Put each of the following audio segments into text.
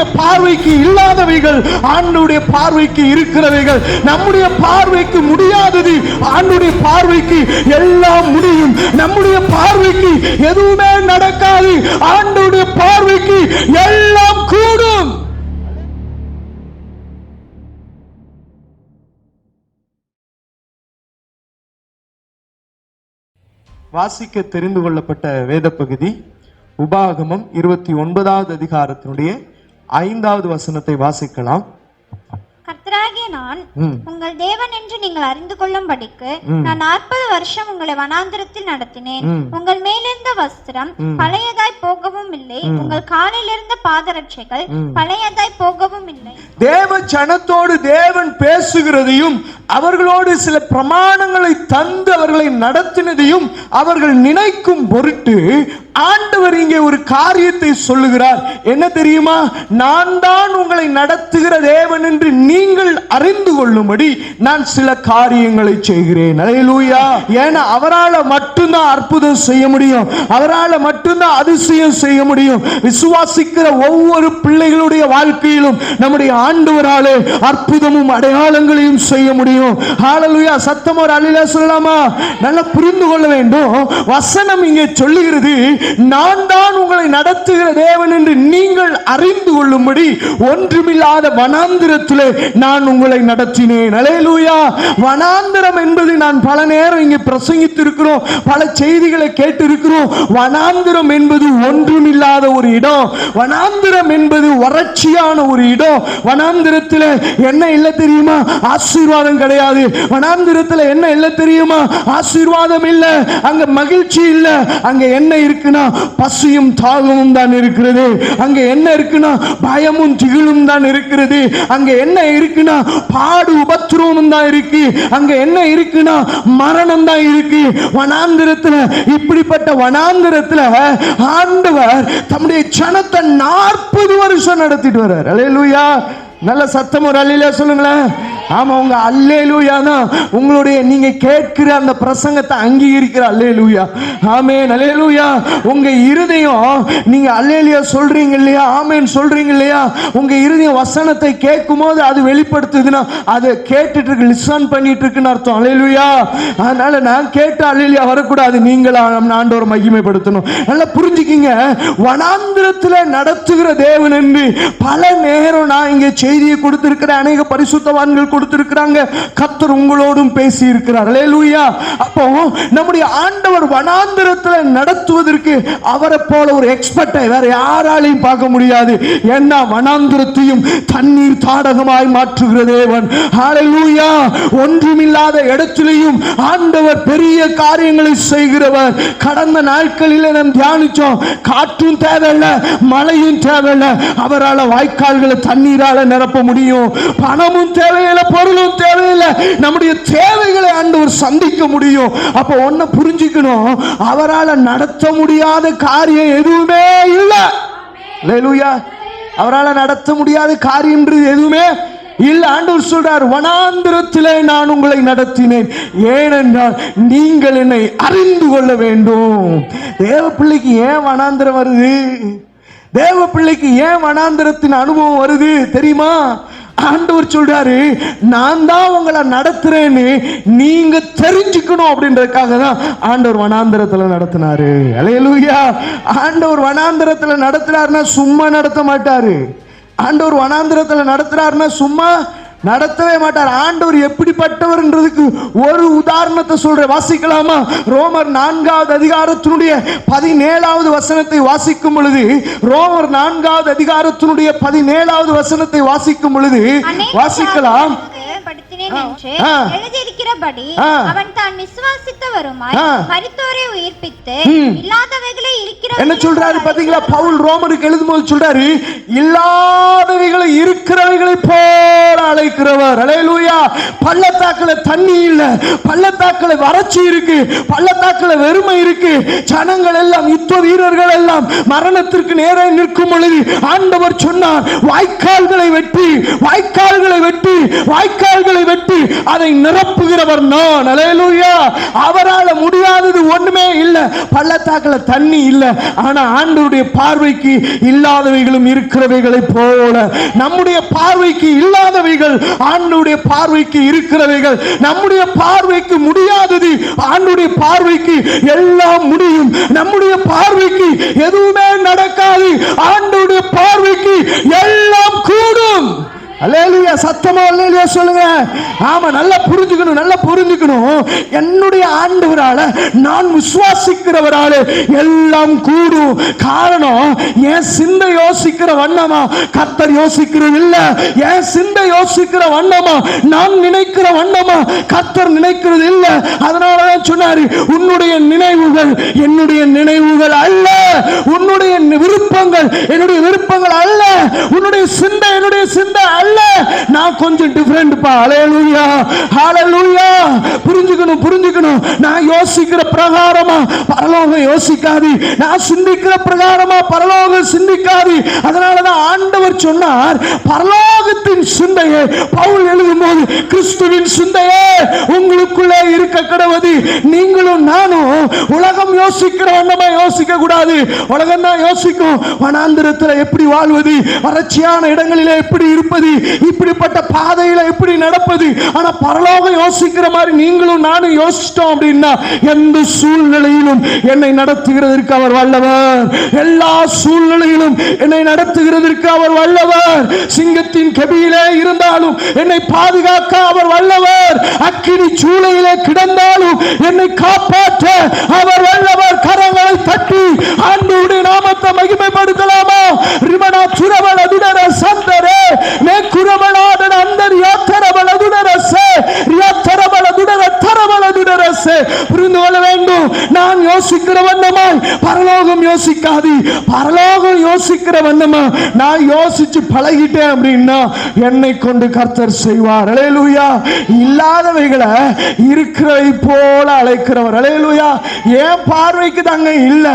நம்முடைய பார்வைக்கு இல்லாதவைகள் ஆண்டவருடைய பார்வைக்கு இருக்கிறவைகள். நம்முடைய பார்வைக்கு முடியாதது ஆண்டவருடைய பார்வைக்கு எல்லாம் முடியும். நம்முடைய பார்வைக்கு எதுவுமே நடக்காது, ஆண்டவருடைய பார்வைக்கு எல்லாம் கூடும். வாசிக்க தெரிந்து கொள்ளப்பட்ட வேத பகுதி உபாகமம் 29வது அதிகாரத்தினுடைய 5வது வசனத்தை வாசிக்கலாம். கர்த்தராகிய நான் உங்கள் தேவன் என்று நீங்கள் அறிந்து கொள்ளும்படிக்கு நான் 40 வருஷம் உங்களை வனாந்திரத்தில் நடத்தினேன். உங்கள் மேலிருந்த வஸ்திரம் பழையதாய் போகவும் இல்லை, உங்கள் காலிலிருந்த பாதரட்சைகள் பழையதாய் போகவும் இல்லை. தேவ ஜனத்தோடு தேவன் பேசுகிறதையும் அவர்களோடு சில பிரமாணங்களை தந்து அவர்களை நடத்தினதையும் அவர்கள் நினைக்கும் பொருட்டு ஆண்டவர் இங்கே ஒரு காரியத்தை சொல்லுகிறார். என்ன தெரியுமா? நான் தான் உங்களை நடத்துகிற தேவன் என்று நீங்கள் அறிந்து கொள்ளும்படி நான் சில காரியங்களை செய்கிறேன். அல்லேலூயா. ஏன்னா அவரால் மட்டும்தான் அற்புதம் செய்ய முடியும், அவரால் மட்டும்தான் அதிசயம் செய்ய முடியும். விசுவாசிக்கிற ஒவ்வொரு பிள்ளைகளுடைய வாழ்க்கையிலும் நம்முடைய ஆண்டவராலே அற்புதமும் அடையாளங்களையும் செய்ய முடியும். ஹalleluya. சத்தமா ஒரு அல்லேலூயா சொல்லலாமா? நல்லா புரிந்து கொள்ள வேண்டும். வசனம் இங்கே சொல்லுகிறது, நான் தான் உங்களை நடத்துகிற தேவன் என்று நீங்கள் அறிந்து கொள்ளும்படி ஒன்றுமில்லாத வனாந்திரத்திலே நான் உங்களை நடத்தினேன். அல்லேலூயா. வனாந்திரம் என்பது நான் பல நேரம் இங்கே பிரசங்கித்திருக்கிறோம், பல செய்திகளை கேட்டிருக்கிறோம். வனாந்திரம் என்பது ஒன்றுமில்லாத ஒரு இடம். வனாந்திரம் என்பது வறட்சியான ஒரு இடம். வனாந்திரத்தில் என்ன இல்லை தெரியுமா? ஆசீர்வாதம் கிடையாது. வனாந்திரத்தில் என்ன இல்லை தெரியுமா? ஆசீர்வாதம் இல்லை, அங்க மகிழ்ச்சி இல்லை. அங்க என்ன இருக்குன்னா பசியும் தாகமும் தான் இருக்கிறது. அங்க என்ன இருக்குன்னா பயமும் திகிலும் தான் இருக்கிறது. அங்க என்ன இருக்குன்னா பாடு உபத்திரவமும் தான் இருக்கு. அங்க என்ன இருக்குன்னா மரணம் தான் இருக்கு. வனாந்திரத்துல, இப்படிப்பட்ட வனாந்திரத்துல ஆண்டவர் தம்முடைய ஜனத்தை 40 வருஷம் நடத்திட்டு வர்றார். அல்லேலூயா. நல்ல சத்தம் ஒரு அல்லேலூயா சொல்லுங்களேன். ஆமா, உங்க அல்லேலூயா தான் உங்களுடைய நீங்க கேட்கிற அந்த பிரசங்கத்தை அங்கீகரிக்கிற அல்லேலூயா. ஆமென். அல்லேலூயா. உங்க இருதயம் நீங்க அல்லேலூயா சொல்றீங்க இல்லையா, ஆமென் சொல்றீங்க இல்லையா, உங்க இருதயம் வசனத்தை கேட்கும் போது அது வெளிப்படுத்துதுன்னா அதை கேட்டுட்டு இருக்கு, லிசன் பண்ணிட்டு இருக்குன்னு அர்த்தம். அல்லேலூயா. அதனால நான் கேட்ட அல்லேலூயா வரக்கூடாது, நீங்கள் ஆண்டவரை மகிமைப்படுத்தணும். நல்லா புரிஞ்சுக்கிங்க. வனாந்திரத்தில் நடத்துகிற தேவன் என்று பல நேரம் நான் இங்கே செய்தியை கொடுத்திருக்கிற அநேக பரிசுத்தவான்கள் கொடுத்திருக்கிறாங்க. கர்த்தர் உங்களோடும் பேசி இருக்கிறார். அல்லேலூயா. அப்போ நம்முடைய ஆண்டவர் வனாந்திரத்தில் நடத்துவதற்கு அவரை போல ஒரு எக்ஸ்பர்ட்டை வேற யாராலையும் பார்க்க முடியாது. ஏன்னா வனாந்திரத்தையும் தண்ணீர் தாடகமாய் மாற்றுகிற தேவன். ஹalleluya. ஒன்றுமில்லாத இடத்திலேயும் ஆண்டவர் பெரிய காரியங்களை செய்கிறவர். கடந்த நாட்களில் நாம் தியானிச்சோம், காற்றும் தேவையில்லை, மழையும் தேவையில்லை, அவரால் வாய்க்கால்களை தண்ணீரால நிரப்ப முடியும். பணமும் தேவையில்லை, பொருளும் தேவையில்லை, நம்முடைய தேவைகளை ஆண்டவர் சந்திக்க முடியும். அப்ப ஒன்ன புரிஞ்சுக்கணும், அவரால் நடத்த முடியாத காரியம் எதுவுமே இல்லை. அல்லேலூயா. அவரால் நடத்த முடியாத காரியம் எதுவுமே இல்ல. ஆண்டவர் சொல்றார், வனாந்திரத்திலே நான் உங்களை நடத்தினேன், ஏனென்றால் நீங்கள் என்னை அறிந்து கொள்ள வேண்டும். தேவ பிள்ளைக்கு ஏன் வனாந்திரம் வருது? தேவ பிள்ளைக்கு ஏன் வனாந்திரத்தின் அனுபவம் வருது தெரியுமா? ஆண்டவர் சொல்றாரு, நான் தான் உங்களை நடத்துறேன்னு நீங்க தெரிஞ்சுக்கணும் அப்படின்றதுக்காக தான் ஆண்டவர் வனாந்திரத்துல நடத்தினாரு. அல்லேலூயா. ஆண்டவர் வனாந்திரத்துல நடத்துறாருன்னா சும்மா நடத்த மாட்டாரு. ஆண்டவர் வனாந்திரத்துல நடத்துறாருன்னா சும்மா நடத்தவே மாட்டார். ஆண்டவர் எப்படிப்பட்டவர்ன்றதுக்கு ஒரு உதாரணத்தை சொல்ற, வாசிக்கலாமா? ரோமர் 4வது அதிகாரத்தினுடைய 17வது வசனத்தை வாசிக்கும் பொழுது, ரோமர் 4வது அதிகாரத்தினுடைய 17வது வசனத்தை வாசிக்கும் பொழுது வாசிக்கலாம். எழுதியிருக்கிறபடி அவன் தான் விசுவாசித்தவருமாய் மரித்தோரை உயிர்ப்பித்து இல்லாதவைகளை இருக்கிற. என்ன சொல்றாரு பாத்தீங்களா? பவுல் ரோமருக்கு எழுதும்போது சொல்றாரு, இல்லாதவைகளை இருக்கிறவைகளை போல அழைக்கிறவர். அல்லேலூயா. பள்ளத்தாக்குல தண்ணி இல்ல, பள்ளத்தாக்குல வறட்சி இருக்கு, பள்ளத்தாக்குல வெறுமை இருக்கு, ஜனங்கள் எல்லாம், யுத்த வீரர்கள் எல்லாம் மரணத்திற்கு நேரே நிற்கும் பொழுது ஆண்டவர் சொன்னார், வாய்க்கால்களை வெட்டி, வாய்க்கால்களை வெட்டி, வாய்க்கால்களை விட்டு அதை நிரப்புகிறவர் நான். அல்லேலூயா. அவரால முடியாதது ஒண்ணுமே இல்லை. பள்ளத்தாக்குல தண்ணி இல்லை, ஆனா ஆண்டவருடைய பார்வைக்கு இல்லாதவைகளும் இருக்கிறவைகளை போல நம்முடைய பார்வைக்கு இல்லாதவைகள் ஆண்டவருடைய பார்வைக்கு இருக்கிறவைகள். நம்முடைய பார்வைக்கு முடியாதது ஆண்டவருடைய பார்வைக்கு எல்லாம் முடியும். நம்முடைய பார்வைக்கு எதுவுமே நடக்காது, ஆண்டவருடைய பார்வைக்கு எல்லாம் கூடும். அல்லேலூயா. சத்தமா அல்லேலூயா சொல்லுங்க. ஆமா, நல்லா புரிஞ்சுக்கணும், நல்லா புரிஞ்சுக்கணும். என்னுடைய ஆண்டவரால, நான் விசுவாசிக்கிறவரால எல்லாம் கூடும். காரணம், என் சிந்தை யோசிக்கிற வண்ணமா கர்த்தர் யோசிக்கிறது இல்ல. என் சிந்தை யோசிக்கிற வண்ணமா, நான் நினைக்கிற வண்ணமா கர்த்தர் நினைக்கிறது இல்ல. அதனாலதான் சொன்னாரு, உன்னுடைய நினைவுகள் என்னுடைய நினைவுகள் அல்ல, உன்னுடைய விருப்பங்கள் என்னுடைய விருப்பங்கள் அல்ல, உன்னுடைய சிந்தை என்னுடைய சிந்தை அல்ல. நான் கொஞ்சம் டிஃபரெண்ட் பா. ஹல்லேலூயா, ஹல்லேலூயா. புரிஞ்சுக்கணும், புரிஞ்சுக்கணும். நான் யோசிக்கிற பிரகாரமா பரலோகம் யோசிக்காது, நான் சிந்திக்கிற பிரகாரமா பரலோகம் சிந்திக்காது. அதனாலதான் ஆண்டவர் சொன்னார், பரலோகத்தின் சிந்தையை பவுல் எழுதும்போது, கிறிஸ்துவின் சிந்தையே உங்களுக்குள்ளே இருக்க கடவுது. நீங்களும் நானும் உலகம் யோசிக்கிற வண்ணமா யோசிக்க கூடாது. உலகம் தான் யோசிக்கும், வனாந்திரத்தில் எப்படி வாழ்வது, வறட்சியான இடங்களிலே எப்படி இருப்பது, இப்படிப்பட்ட பாதையில எப்படி நடப்பது. ஆனா பரலோகம் யோசிக்கிற மாதிரி நீங்களும் நானும் யோசிச்சிட்டோம் அப்படின்னா, எந்த சூழ்நிலையிலும் என்னை நடத்துகிறதற்கு அவர் வல்லவர். எல்லா சூழ்நிலையிலும் என்னை நடத்துகிறதற்கு அவர் வல்லவர். சிங்கத்தின் கெபியிலே இருந்தாலும் என்னை பாதுகாக்க அவர் வல்லவர். அக்கினி சூளையிலே கிடந்தாலும் என்னை காப்பாற்ற அவர் வல்லவர். கரங்களை தட்டி ஆண்டவருடைய நாமத்தை மகிமைப்படுத்தலாமா? ரிமனா சுரவல துடர சந்தரே மேக்குரவலாட அந்தர் யாத்தரவல துடரசே யாத்தரவல துடர தரவல துடரசே. புரிந்து கொள்ள வேண்டும். நான் யோசிக்கிற வண்ணமாய் பரலோகம் யோசிக்காது. பரலோகம் யோசிக்கிற வண்ணமா நான் யோசிச்சு பழகிட்டேன் அப்படின்னா என்னை கொண்டு கர்த்தர் செய்வார். அல்லேலூயா. இல்லாதவைகளை இருக்கிறதை போல அழைக்கிறவர். அல்லேலூயா. ஏன் பார்வைக்கு தாங்க இல்ல,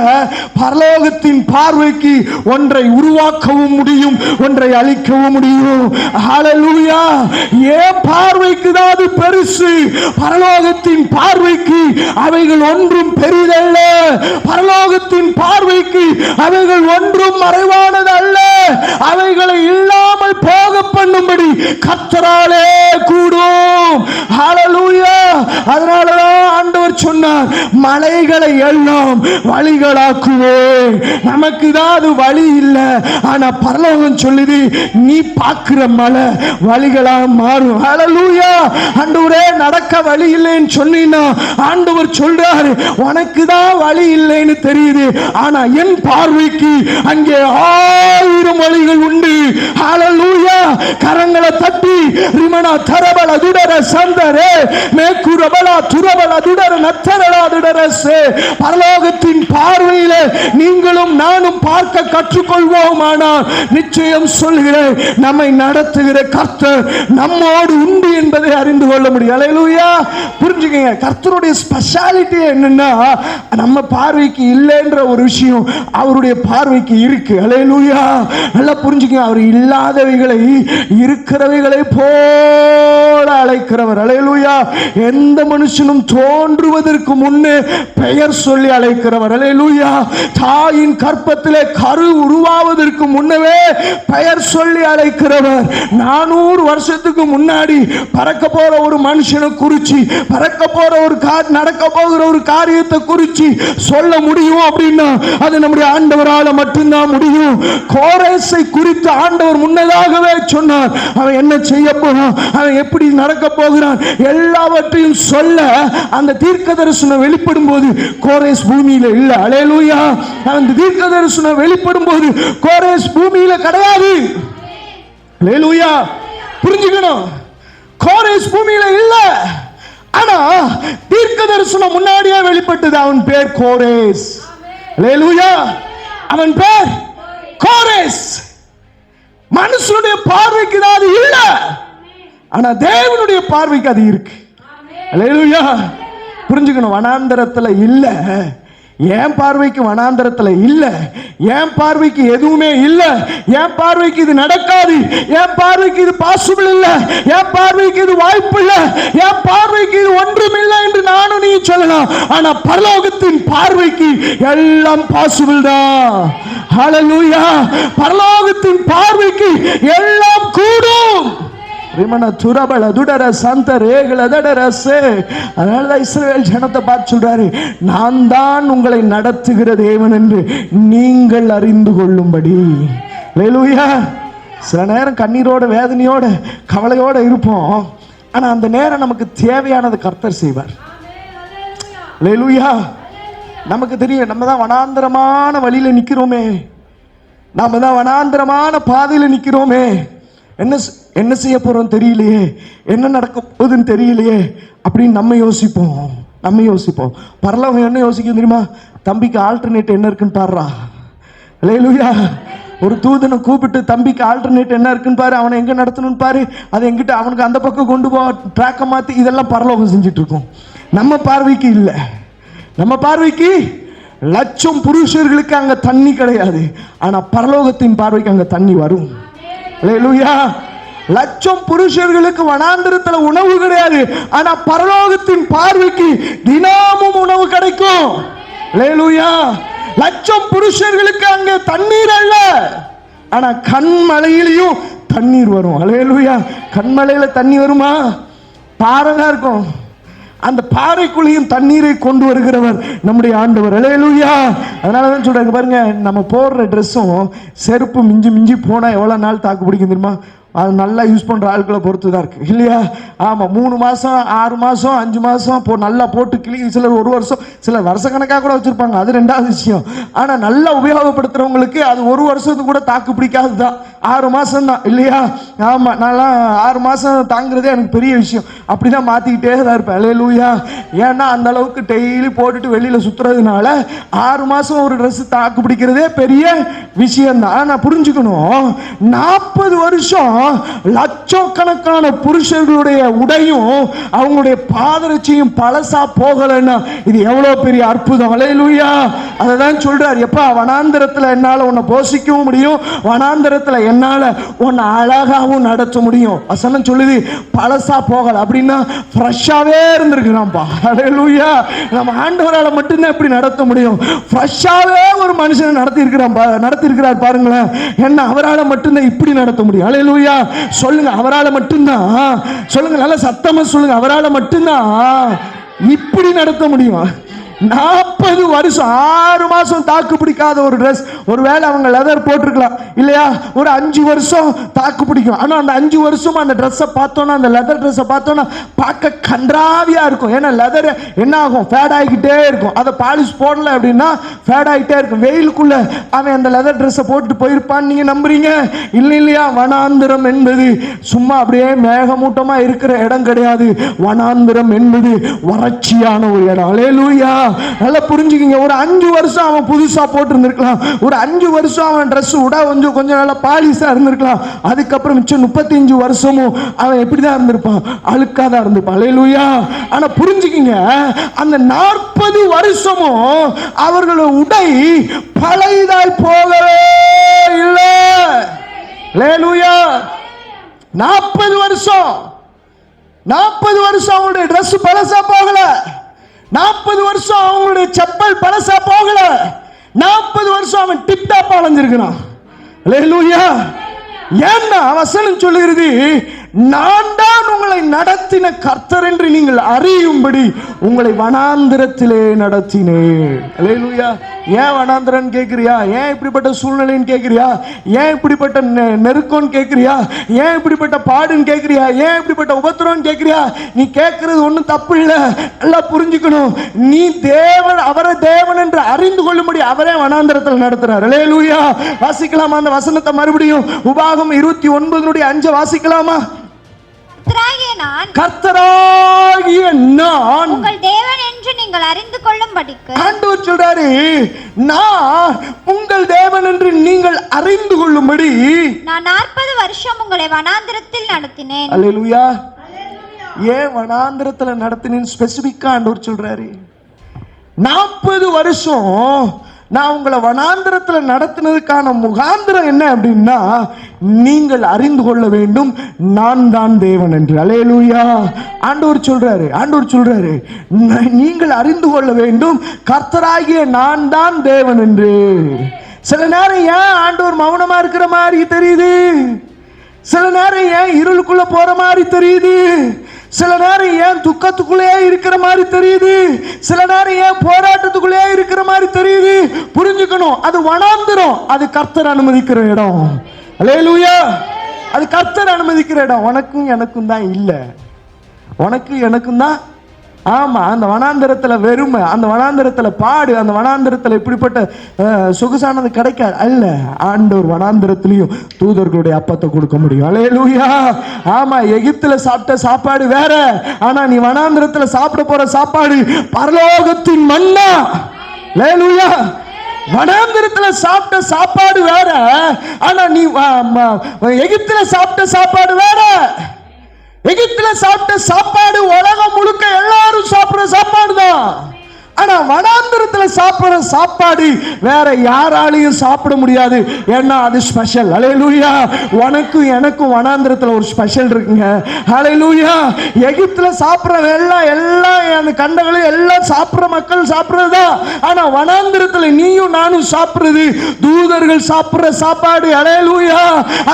பரலோகத்தின் பார்வைக்கு ஒன்றை உருவாக்கவும் முடியும், ஒன்றை அழிக்கவும் முடியும். ஹல்லேலூயா. ஏன் பார்வைக்கு தான் அது பெருசு, பரலோகத்தின் பார்வைக்கு அவைகள் ஒன்றும் பெரிதல்ல. பரலோகத்தின் பார்வைக்கு அவைகள் ஒன்றும் மறைவானது அல்ல. அவைகளை இல்லாமல் போக பண்ணும்படி கர்த்தராலே கூடும். ஹல்லேலூயா. அதனாலதான் ஆண்டவர் சொன்னார், மலைகளை எல்லாம் வழிகளாக்குவேன். நமக்கு தான் அது வழி இல்லை, ஆனா பரலோகம் சொல்லுது, நீ பார்க்கிற மலை வழிகளா மாறும். ஹல்லேலூயா. ஆண்டவரே, நடக்க வழி இல்லைன்னு சொன்னீன்னா ஆண்டவர் சொல்றாரு, உனக்கு தான் வழி இல்லைன்னு தெரியுது, ஆனா என் பார்வைக்கு அங்கே 1000 வழிகள் உண்டு. ஹல்லேலூயா. கரங்களை தட்டி ரிமனா தரபல துடர சந்தரே மேக்குரபல துரபல துடர நத்தரலா துடரசே. பரலோகத்தின் பார்வையில நீங்களும் நானும் பார்க்க கற்றுக்கொள்வோமானால் நிச்சயம் சொல்கிறேன், நம்மை நடத்துகிற கர்த்தர் நம்மோடு உண்டு என்பதை அறிந்து கொள்ள முடியும். அல்லேலூயா. புரிஞ்சுக்கங்க, கர்த்தருடைய ஸ்பெஷாலிட்டி என்னன்னா, நம்ம பார்வைக்கு இல்லைன்ற ஒரு விஷயம் அவருடைய பார்வைக்கு இருக்கு. அல்லேலூயா. நல்லா புரிஞ்சுக்கங்க, அவர் இல்லாதவைகளை இருக்கிறவைகளை போல அழைக்கிறவர். அல்லேலூயா. எந்த மனுஷனும் தோன்றுவதற்கு முன்னே பெயர் சொல்லி அழைக்கிறவர். அல்லேலூயா. தாயின் கற்பத்திலே கரு உருவாவதற்கு முன்னவே பெயர் சொல்லி அழைக்கிறவர். 400 வருஷத்துக்கு முன்னாடி பறக்க போற ஒரு மனுஷனை குறிச்சு, பறக்க போற ஒரு நடக்க போகிற ஒரு காரியத்தை குறிச்சு சொல்ல முடியும் அப்படின்னா அது நம்முடைய ஆண்டவரால மட்டும்தான் முடியும். கோரேசை குறித்து ஆண்டவர் முன்னதாகவே சொன்னார். அவன் என்ன செய்ய போறான், அவன் எப்படி நடக்க போகிறான், எல்லாவற்றையும் சொல்ல அந்த தீர்க்க தரிசனம் வெளிப்படும் போது கோரேஸ் பூமியில இல்ல. அல்லேலூயா. அந்த தீர்க்க தரிசனம் வெளிப்படும் போது கோரேஸ் பூமியில கிடையாது. அல்லேலூயா. புரிஞ்சுக்கணும், கோரேஸ் பூமியில இல்ல, ஆனா தீர்க்க தரிசனம் முன்னாடியே வெளிப்பட்டது. அவன் பேர் கோரேஸ். அல்லேலூயா. அவன் பேர் கோரேஸ். மனுஷனுடைய பார்வைக்கு அது இல்ல, ஆனா தேவனுடைய பார்வைக்கு அது இருக்கு. அல்லேலூயா. புரிஞ்சுக்கணும், வனாந்தரத்துல இல்ல, என் பார்வைக்கு வனாந்தரத்துல இல்ல, என் பார்வைக்கு எதுவுமே இல்ல, என் பார்வைக்கு இது நடக்காது, என் பார்வைக்கு இது பாசிபிள் இல்ல, என் பார்வைக்கு இது வாய்ப்பு இல்ல, என் பார்வைக்கு இது ஒன்றும் இல்லை என்று நானும் நீ சொல்லலாம். ஆனா பரலோகத்தின் பார்வைக்கு எல்லாம் பாசிபிள் தான். ஹல்லேலூயா. பரலோகத்தின் பார்வைக்கு எல்லாம் கூடும். அதனாலதான் இஸ்ரவேல் ஜனத்தை பார்த்து சொல்றாரு, நான் தான் உங்களை நடத்துகிற தேவன் என்று நீங்கள் அறிந்து கொள்ளும்படி. ஹல்லேலூயா. சில நேரம் கண்ணீரோட வேதனையோட கவலையோட இருப்போம், ஆனா அந்த நேரம் நமக்கு தேவையானது கர்த்தர் செய்வார். ஹல்லேலூயா. நமக்கு தெரியும், நம்ம தான் வனாந்தரமான வழியில நிக்கிறோமே, நாம தான் வனாந்தரமான பாதையில நிக்கிறோமே, என்ன செய்ய போறோம் தெரியலையே, என்ன நடக்க போகுதுன்னு தெரியலையே அப்படின்னு நம்ம யோசிப்போம். பரலோகம் என்ன யோசிக்கும் தெரியுமா? தம்பிக்கு ஆல்டர்னேட் என்ன இருக்குன்னு பாருடா. ஹல்லேலூயா. ஒரு தூதனை கூப்பிட்டு தம்பிக்கு ஆல்டர்னேட் என்ன இருக்குன்னு பாரு, அவனை எங்க நடத்தணும்னு பாரு, அதை எங்கிட்ட அவனுக்கு அந்த பக்கம் கொண்டு போ, ட்ராக்கை மாத்தி, இதெல்லாம் பரலோகம் செஞ்சுட்டு இருக்கோம். நம்ம பார்வைக்கு இல்லை. நம்ம பார்வைக்கு லட்சம் புருஷர்களுக்கு அங்க தண்ணி கிடையாது, ஆனா பரலோகத்தின் பார்வைக்கு அங்க தண்ணி வரும். ஹல்லேலூயா. லட்சம் புருஷர்களுக்கு வனாந்தரத்துல உணவு கிடையாது, ஆனா பரலோகத்தின் பார்வைக்கு தினமும் உணவு கிடைக்கும். ஹல்லேலூயா. லட்சம் புருஷர்களுக்கு அங்க தண்ணீர் அல்ல, ஆனா கண்மலையிலையும் தண்ணீர் வரும். ஹல்லேலூயா. கண்மலையில தண்ணி வருமா? பாறைதான் இருக்கும், அந்த பாறைக்குள்ளையும் தண்ணீரை கொண்டு வருகிறவர் நம்முடைய ஆண்டவர். ஹல்லேலூயா. அதனாலதான் சொல்றாங்க பாருங்க, நம்ம போடுற ட்ரெஸ்ஸும் செருப்பு மிஞ்சி போனா எவ்வளவு நாள் தாக்கு பிடிக்கும் தெரியுமா? அது நல்லா யூஸ் பண்ற ஆட்களை பொறுத்து தான் இருக்கு, இல்லையா? ஆமா, 3 மாசம் 6 மாசம் 5 மாசம் நல்லா போட்டு சிலர் 1 வருஷம், சிலர் வருஷக்கணக்காக கூட வச்சிருப்பாங்க, அது 2வது விஷயம். ஆனா நல்லா உபயோகப்படுத்துறவங்களுக்கு அது 1 வருஷத்துக்கு கூட தாக்கு பிடிக்காது தான், 6 மாசம் தான், இல்லையா? ஆமா, நான் 6 மாசம் தாங்கிறதே எனக்கு பெரிய விஷயம், அப்படிதான் மாத்திக்கிட்டே தான் இருப்பேன். ஹல்லேலூயா. ஏன்னா அந்த அளவுக்கு டெய்லி போட்டுட்டு வெளியில சுத்துறதுனால 6 மாசம் ஒரு ட்ரெஸ் தாக்கு பிடிக்கிறதே பெரிய விஷயம் தான். ஆனா புரிஞ்சுக்கணும், 40 வருஷம் லட்சக்கணக்கான புருஷர்களுடைய உடையும் அவங்களுடைய பாதரட்சியும் பழசா போகலன்னா இது எவ்வளவு பெரிய அற்புதம். ஹல்லேலூயா. அததான் சொல்றார், எப்பா வனாந்தரத்துல என்னால உன்னை போஷிக்கவும் முடியும், வனாந்தரத்துல என்னால உன்னை அழகாவும் நடத்த முடியும். வசனம் சொல்லுது பழசா போகல அப்படின்னா ஃப்ரெஷ்ஷாவே இருந்திருக்கிறான்ப்பா. ஹல்லேலூயா. நம்ம ஆண்டவரால மட்டும்தான் இப்படி நடத்த முடியும். ஃப்ரெஷ்ஷாவே ஒரு மனுஷனை நடத்தியிருக்கிறார் பாருங்களேன். என்ன அவரால் மட்டும்தான் இப்படி நடத்த முடியும். ஹல்லேலூயா. சொல்லுங்க, அவரால் மட்டும்தான். சொல்லுங்க, நல்ல சத்தமா சொல்லுங்க, அவரால் மட்டும்தான் இப்படி நடத்த முடியும். 40 வருஷம் 6 மாசம் தாக்கு பிடிக்காத ஒரு ட்ரெஸ், ஒருவேளை அவங்க லெதர் போட்டிருக்கலாம், இல்லையா? ஒரு 5 வருஷம் தாக்கு பிடிக்கும். ஆனா அந்த 5 வருஷம் அந்த ட்ரெஸ்ஸை பார்த்தோன்னா, அந்த லெதர் ட்ரெஸ்ஸை பார்த்தோன்னா பார்க்க கன்றாவியா இருக்கும். ஏன்னா லெதர் என்ன ஆகும்? ஃபேட் ஆகிக்கிட்டே இருக்கும். அதை பாலிஷ் போடல அப்படின்னா ஃபேட் ஆகிட்டே இருக்கும். வெயிலுக்குள்ள அவன் அந்த லெதர் ட்ரெஸ்ஸை போட்டு போயிருப்பான்னு நீங்க நம்புறீங்க? இல்லையா? வனாந்திரம் என்பது சும்மா அப்படியே மேகமூட்டமா இருக்கிற இடம் கிடையாது. வனாந்திரம் என்பது வறட்சியான ஒரு இடம். ஹல்லேலூயா. நல்லா புரிஞ்சுக்கிங்க. ஒரு 5 வருஷம் அவன் புதுசா போட்டு இருந்திருக்கலாம், ஒரு 5 வருஷம் அவன் ட்ரெஸ் உட கொஞ்சம் நல்லா பாலிஷா இருந்திருக்கலாம். அதுக்கப்புறம் மிச்சம் 35 வருஷமும் அவன் எப்படிதான் இருந்திருப்பான்? அழுக்காதான் இருந்திருப்பான். ஹல்லேலூயா. ஆனா புரிஞ்சுக்கிங்க, அந்த 40 வருஷமும் அவர்களோட உடை பழையதாய் போகவே இல்லை. ஹல்லேலூயா. 40 வருஷம் அவங்களுடைய ட்ரெஸ் பழசா போகல. 40 வருஷம் அவங்களுடைய செப்பல் பழசா போகல. 40 வருஷம் அவன் டிப்டாப் அலைஞ்சிருக்கிறான். ஹல்லேலூயா. ஏன்னா வசனம் சொல்லுகிறது, நான் தான் உங்களை நடத்தின கர்த்தர் என்று நீங்கள் அறியும்படி உங்களை வனாந்திரத்திலே நடத்தினேன். ஹல்லேலூயா. ஏன் வனாந்திரன் கேட்கிறியா? ஏன் இப்படிப்பட்ட சூழ்நிலைன்னு கேட்கிறியா? ஏன் இப்படிப்பட்ட நெருக்கம்னு கேட்கிறியா? ஏன் இப்படிப்பட்ட பாடுன்னு கேட்கிறியா? ஏன் இப்படிப்பட்ட உபத்திரம்னு கேட்கிறியா? நீ கேட்கறது ஒன்றும் தப்பு இல்லை. நல்லா புரிஞ்சுக்கணும், நீ தேவன், அவரை தேவன் என்று அறிந்து கொள்ளும்படி அவரே வனாந்திரத்தில் நடத்துறார். ஹல்லேலூயா. வாசிக்கலாமா அந்த வசனத்தை மறுபடியும்? உபாகம் 29:5 வாசிக்கலாமா? கர்த்தராகிய நான் உங்கள் தேவன் என்று நீங்கள் அறிந்து கொள்ளும்படிக்கு. ஆண்டவர் சொல்றாரு, நான் உங்கள் தேவன் என்று நீங்கள் அறிந்து கொள்ளும்படி நான் 40 வருஷம் உங்களை வனாந்திரத்தில் நடத்தினேன். அல்லேலூயா. ஏன் வனாந்திரத்தில் நடத்தினேன்னு ஸ்பெசிபிக்கா ஆண்டவர் சொல்றாரு. 40 வருஷம் நான் உங்களை வனாந்திரத்துல நடத்தினதுக்கான முகாந்திரம் என்ன அப்படின்னா, நீங்கள் அறிந்து கொள்ள வேண்டும் நான் தான் தேவன் என்று. அல்லேலூயா. ஆண்டவர் சொல்றாரு நீங்கள் அறிந்து கொள்ள வேண்டும் கர்த்தராகிய நான் தான் தேவன் என்று. சில நேரம் ஏன் ஆண்டவர் மௌனமா இருக்கிற மாதிரி தெரியுது? சில நேரம் ஏன் இருளுக்குள்ள போற மாதிரி தெரியுது? சில நேரம் ஏன் துக்கத்துக்குள்ளே இருக்கிற மாதிரி தெரியுது? சில நேரம் ஏன் போராட்டத்துக்குள்ளே இருக்கிற மாதிரி தெரியுது? புரிஞ்சுக்கணும், அது வனாந்திரம், அது கர்த்தர் அனுமதிக்கிற இடம். அல்லேலூயா. அது கர்த்தர் அனுமதிக்கிற இடம். உனக்கும் எனக்கும் தான் இல்ல, உனக்கு எனக்கும் தான். ஆமா, அந்த வனாந்திரத்துல வெறுமை, அந்த வனாந்திரத்துல பாடு, அந்த வனாந்திரத்துல இப்படிப்பட்ட சொகுசானது கிடைக்காது. அல்ல, ஆண்டவர் வனாந்திரத்திலையும் தூதர்களுடைய அப்பத்தை கொடுக்க முடியும். அல்லேலூயா. ஆமா, எகிப்துல சாப்பிட்ட சாப்பாடு வேற, ஆனா நீ வனாந்திரத்துல சாப்பிட போற சாப்பாடு பரலோகத்தின் மன்னா. அல்லேலூயா. வனாந்திரத்துல சாப்பிட்ட சாப்பாடு வேற, ஆனா நீ எகிப்துல சாப்பிட்ட சாப்பாடு வேற. எகிப்துல சாப்பிட்ட சாப்பாடு உலகம் முழுக்க எல்லாரும் சாப்பிடுற சாப்பாடு தான். ஆனா வனாந்திரத்துல சாப்பிடுற சாப்பாடு வேற யாராலையும் சாப்பிட முடியாது. ஏன்னா அது ஸ்பெஷல். அல்லேலூயா. உனக்கும் எனக்கும் வனாந்திரத்துல ஒரு ஸ்பெஷல் இருக்குங்க. அல்லேலூயா. எகிப்துல சாப்பிடுற எல்லாம் அந்த கண்டங்களும் எல்லாம் சாப்பிடுற மக்கள் சாப்பிடுறதா. ஆனா வனாந்திரத்துல நீயும் நானும் சாப்பிடுறது தூதர்கள் சாப்பிடுற சாப்பாடு. அல்லேலூயா.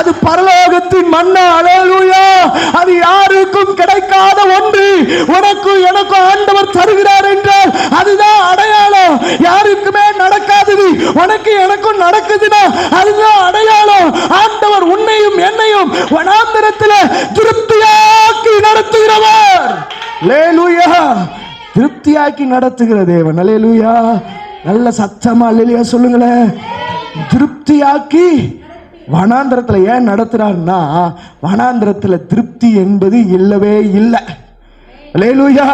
அது பரலோகத்தின் மன்னா. அல்லேலூயா. அது யாருக்கும் கிடைக்காத ஒன்று உனக்கும் எனக்கும் ஆண்டவர் தருகிறார் என்றால் அதுதான் அடையாளம். யாருக்குமே நடக்காதது உனக்கு எனக்கும் நடக்குதுன்னா அதுதான் அடையாளம். ஆண்டவர் உன்னையும் என்னையும் வனாந்திரத்தில் திருப்தியாக்கி நடத்துகிறவர். அல்லேலூயா. திருப்தியாக்கி நடத்துகிற தேவன். அல்லேலூயா. நல்ல சத்தமா அல்லேலூயா சொல்லுங்களேன். திருப்தியாக்கி வனாந்திரத்தில் ஏன் நடத்துறாருன்னா, வனாந்திரத்தில் திருப்தி என்பது இல்லவே இல்லை. அல்லேலூயா.